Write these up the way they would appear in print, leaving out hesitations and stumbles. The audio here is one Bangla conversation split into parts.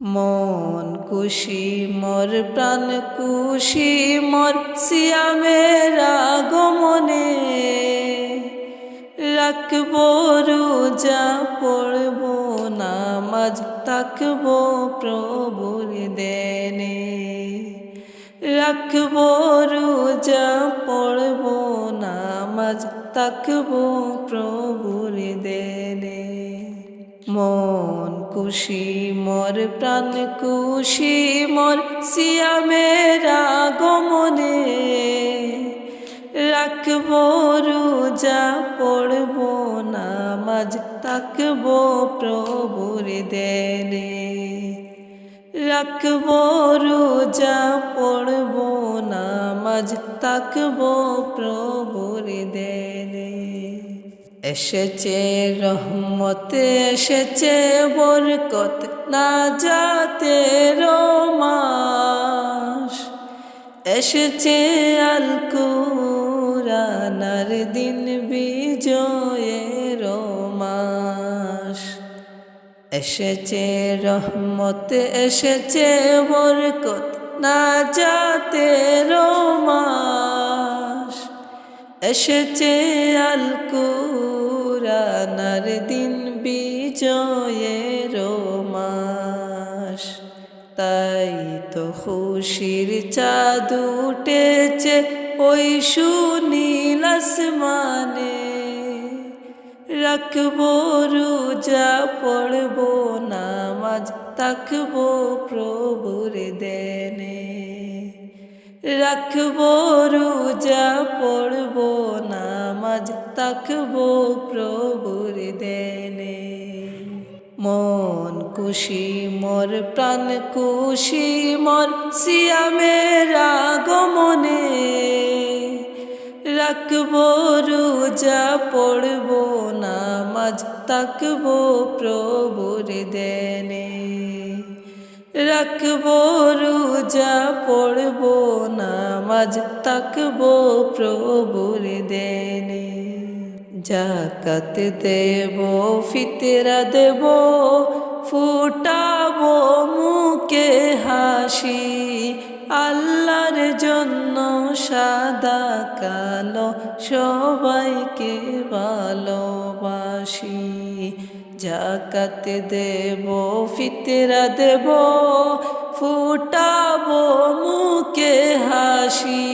মন খুশি মোর প্রাণ খুশি মোর সিয়ামের আগমনে, রাখবো রোজা পড়ব নামাজ থাকবো প্রভুর দেনে। রাখবো রোজা পড়ব নামাজ থাকবো প্রভুর দেনে। মন খুশি মোর প্রাণ খুশি মোর সিয়ামের আগমনে, রাখবো রোজা পড়ব নামাজ থাকবো প্রভুর দেনে। রাখবো রোজা পড়ব নামাজ থাকবো প্রভুর দেনে। এসেছে রহমত এসেছে বরকত নাজাতের মাস, এসেছে আল কুরআনের দিন বিজয়ের মাস। এসেছে রহমত এসেছে বরকত নাজাতের মাস, এসেছে আল কুরআনের দিন বিজয়ের মাস। তাই তো খুশির চাঁদ উঠেছে ওই সুনীল আসমানে, রাখবো রোজা পড়ব নামাজ থাকবো প্রভুর দেনে। রাখবো রোজা পড়ব নামাজ থাকবো প্রভুর দেনে। মন খুশি মোর প্রাণ খুশি মোর সিয়ামের আগমনে, রাখবো রোজা পড়ব নামাজ থাকবো প্রভুর দেনে। রাখবো রোজা পড়ব নামাজ থাকবো প্রভুর দেনে। যাকাত দেব ফিতরা দেব ফুটাবো মুখে হাসি, আল্লাহর জন্য সাদা কালো সবাইকে ভালোবাসি। যাকাত দেব ফিতরা দেব ফুটাবো মুখে হাসি,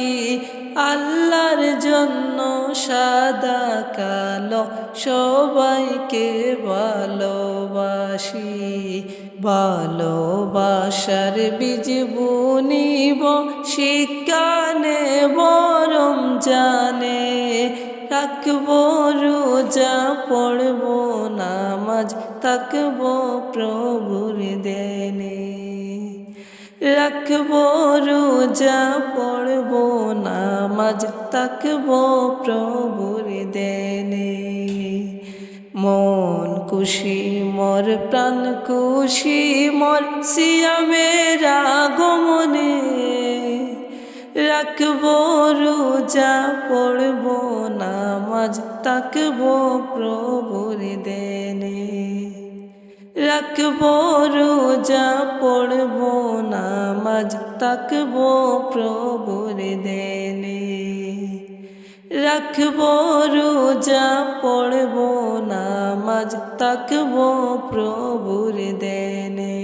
আল্লাহর জন্য সাদা কালো সবাইকে ভালোবাসি। ভালোবাসার বীজ বুনিব শিক্ষা নেব রমজানে, রাখবো রোজা পড়ব নামাজ থাকবো প্রভুর দেনে। রাখবো রোজা পড়ব নামাজ থাকবো প্রভুর দেনে। মন খুশি মোর প্রাণ খুশি মোর সিয়ামের আগমনে, রাখবো রোজা পড়ব নামাজ থাকবো প্রভুর দেনে। রাখবো রোজা পড়ব নামাজ থাকবো প্রভুর দেনে। রাখবো রোজা পড়ব নামাজ থাকবো প্রভুর দেনে।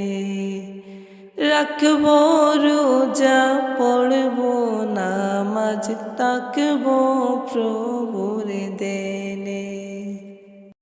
রাখবো রোজা পড়ব নামাজ থাকবো প্রভুর দেনে।